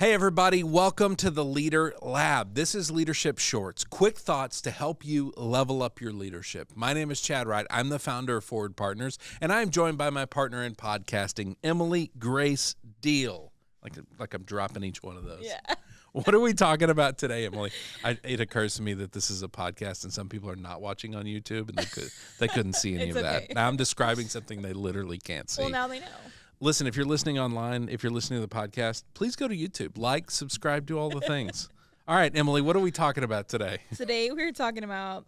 Hey everybody, welcome to the Leader Lab. This is Leadership Shorts, quick thoughts to help you level up your leadership. My name is Chad Wright. I'm the founder of Forward Partners, and I'm joined by my partner in podcasting, Emily Grace Deal. Like I'm dropping each one of those. Yeah. What are we talking about today, Emily? It occurs to me that this is a podcast and some people are not watching on YouTube and they couldn't see any of that. Now I'm describing something they literally can't see. Well, now they know. Listen, if you're listening online, if you're listening to the podcast, please go to YouTube, like, subscribe, do all the things. All right, Emily, what are we talking about today? Today we're talking about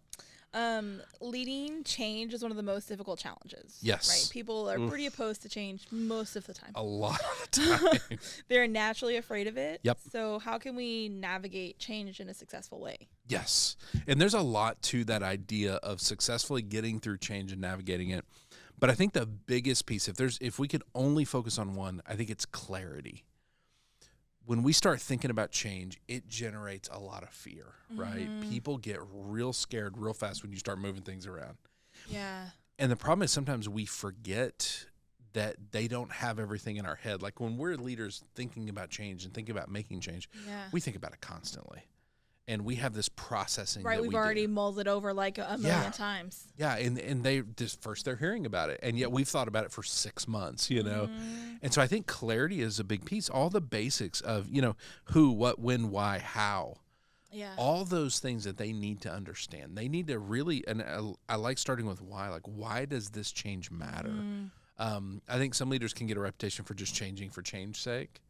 leading change is one of the most difficult challenges. Yes. Right? People are pretty opposed to change most of the time. A lot of the time. They're naturally afraid of it. Yep. So how can we navigate change in a successful way? Yes. And there's a lot to that idea of successfully getting through change and navigating it. But I think the biggest piece, if we could only focus on one, I think it's clarity. When we start thinking about change, it generates a lot of fear, right? People get real scared real fast when you start moving things around. Yeah. And the problem is sometimes we forget that they don't have everything in our head. Like when we're leaders thinking about change and thinking about making change, we think about it constantly. And we have this processing. Right, that we've we already do. mulled it over like a million times. Yeah, and they just first they're hearing about it, and yet we've thought about it for 6 months, you know. And so I think clarity is a big piece. All the basics of who, what, when, why, how. Yeah. All those things that they need to understand. They need to really, and I like starting with why. Like, why does this change matter? I think some leaders can get a reputation for just changing for change's sake.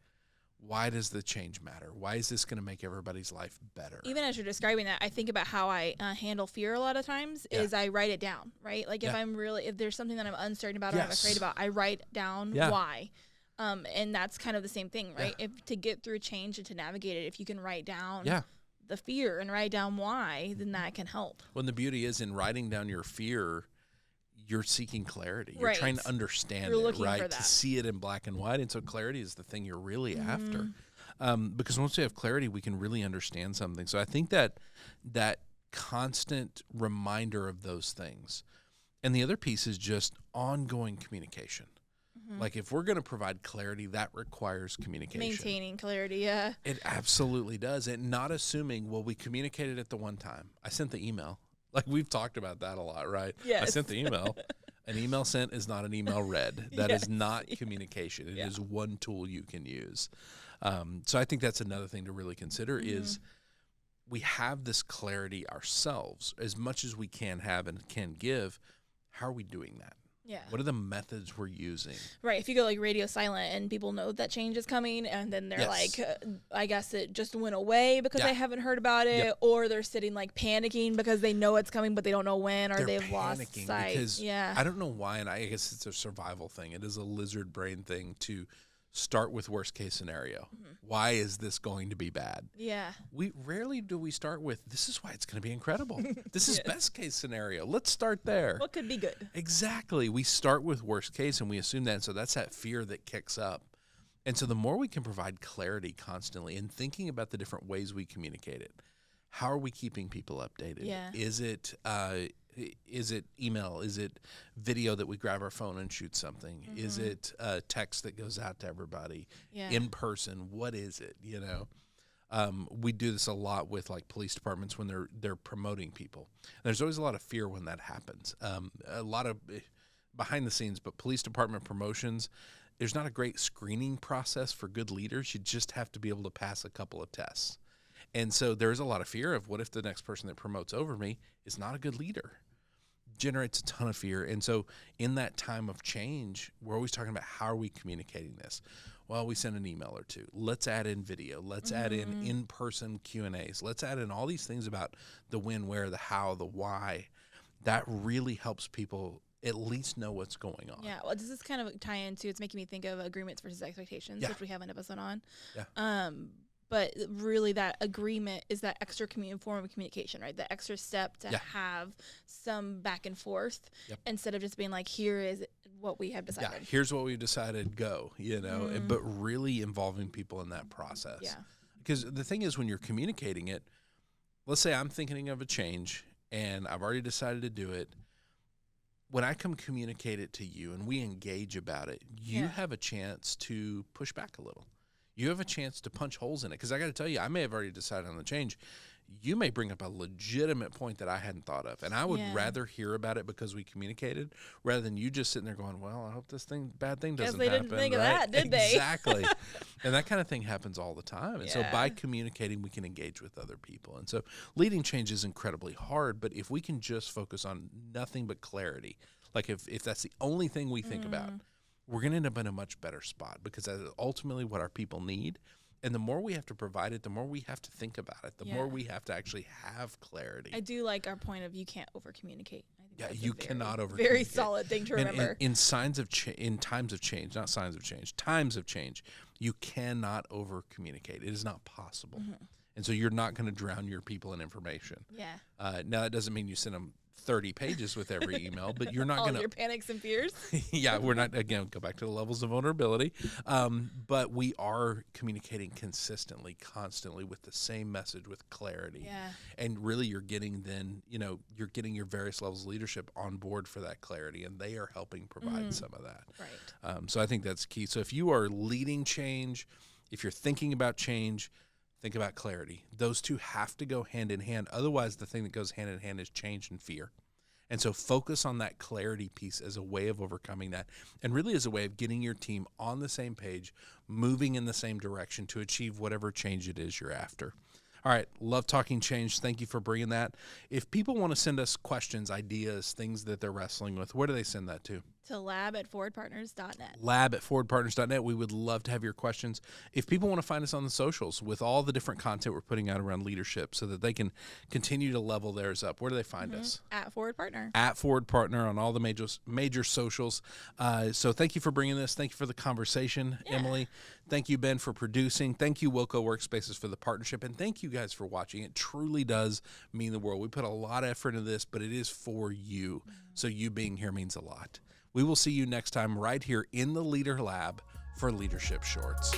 Why does the change matter? Why is this going to make everybody's life better? Even as you're describing that, I think about how I handle fear a lot of times is I write it down, right? Like if there's something that I'm uncertain about or I'm afraid about, I write down why. And that's kind of the same thing, right? If to get through change and to navigate it, if you can write down the fear and write down why, then that can help. Well, the beauty is in writing down your fear, you're seeking clarity. You're trying to understand it, right? To see it in black and white. And so clarity is the thing you're really after. Because once we have clarity, we can really understand something. So I think that constant reminder of those things. And the other piece is just ongoing communication. Like if we're going to provide clarity, that requires communication. Maintaining clarity, yeah. It absolutely does. And not assuming, well, we communicated at the one time. I sent the email. Like we've talked about that a lot, right? Yes. I sent the email. An email sent is not an email read. That is not communication. It is one tool you can use. So I think that's another thing to really consider is we have this clarity ourselves as much as we can have and can give. How are we doing that? Yeah. What are the methods we're using? Right. If you go like radio silent and people know that change is coming and then they're like, I guess it just went away because they haven't heard about it or they're sitting like panicking because they know it's coming but they don't know when or they've lost sight. Because I don't know why, and I guess it's a survival thing. It is a lizard brain thing to start with worst case scenario. Why is this going to be bad? Yeah. We rarely do we start with this is why it's going to be incredible. This is best case scenario. Let's start there. What could be good? Exactly. We start with worst case and we assume that. And so that's that fear that kicks up. And so the more we can provide clarity constantly and thinking about the different ways we communicate it, how are we keeping people updated? Yeah. Is it email? Is it video that we grab our phone and shoot something? Is it text that goes out to everybody? In person? What is it? We do this a lot with like police departments when they're promoting people. There's always a lot of fear when that happens. A lot of behind the scenes, but police department promotions, there's not a great screening process for good leaders. You just have to be able to pass a couple of tests. And so there's a lot of fear of what if the next person that promotes over me is not a good leader? Generates a ton of fear. And so in that time of change, we're always talking about how are we communicating this? Well, we send an email or two. Let's add in video. Let's add in in-person Q&As. Let's add in all these things about the when, where, the how, the why. That really helps people at least know what's going on. Yeah, well, does this kind of tie into, it's making me think of agreements versus expectations, which we have an episode on. Yeah. But really that agreement is that extra form of communication, right? The extra step to have some back and forth instead of just being like, here is what we have decided. Yeah, here's what we've decided, go, but really involving people in that process. Yeah. Because the thing is when you're communicating it, let's say I'm thinking of a change and I've already decided to do it. When I come communicate it to you and we engage about it, you have a chance to push back a little. you have a chance to punch holes in it. Because I got to tell you, I may have already decided on the change. You may bring up a legitimate point that I hadn't thought of. And I would rather hear about it because we communicated rather than you just sitting there going, well, I hope this bad thing doesn't happen. Didn't think of that, did they? Exactly. And that kind of thing happens all the time. And so by communicating, we can engage with other people. And so leading change is incredibly hard. But if we can just focus on nothing but clarity, like if that's the only thing we think about, we're going to end up in a much better spot, because that is ultimately what our people need. And the more we have to provide it, the more we have to think about it, the more we have to actually have clarity. I do like our point of you can't over-communicate. You cannot over-communicate. Very solid thing to remember. In times of change, not signs of change, times of change, you cannot over-communicate. It is not possible. And so you're not going to drown your people in information. Yeah. Now, that doesn't mean you send them 30 pages with every email, but you're not going to... All your panics and fears. Yeah, we're not, again, go back to the levels of vulnerability. But we are communicating consistently, constantly with the same message, with clarity. Yeah. And really you're getting you're getting your various levels of leadership on board for that clarity, and they are helping provide some of that. Right. So I think that's key. So if you are leading change, if you're thinking about change, think about clarity. Those two have to go hand in hand. Otherwise, the thing that goes hand in hand is change and fear. And so focus on that clarity piece as a way of overcoming that, and really as a way of getting your team on the same page, moving in the same direction to achieve whatever change it is you're after. All right, love talking change. Thank you for bringing that. If people want to send us questions, ideas, things that they're wrestling with, where do they send that to? To lab@forwardpartners.net. Lab@forwardpartners.net. We would love to have your questions. If people want to find us on the socials with all the different content we're putting out around leadership so that they can continue to level theirs up, where do they find us? @ForwardPartner. @ForwardPartner on all the major socials. So thank you for bringing this. Thank you for the conversation, Emily. Thank you, Ben, for producing. Thank you, Wilco Workspaces, for the partnership. And thank you guys for watching. It truly does mean the world. We put a lot of effort into this, but it is for you. So you being here means a lot. We will see you next time right here in the Leader Lab for Leadership Shorts.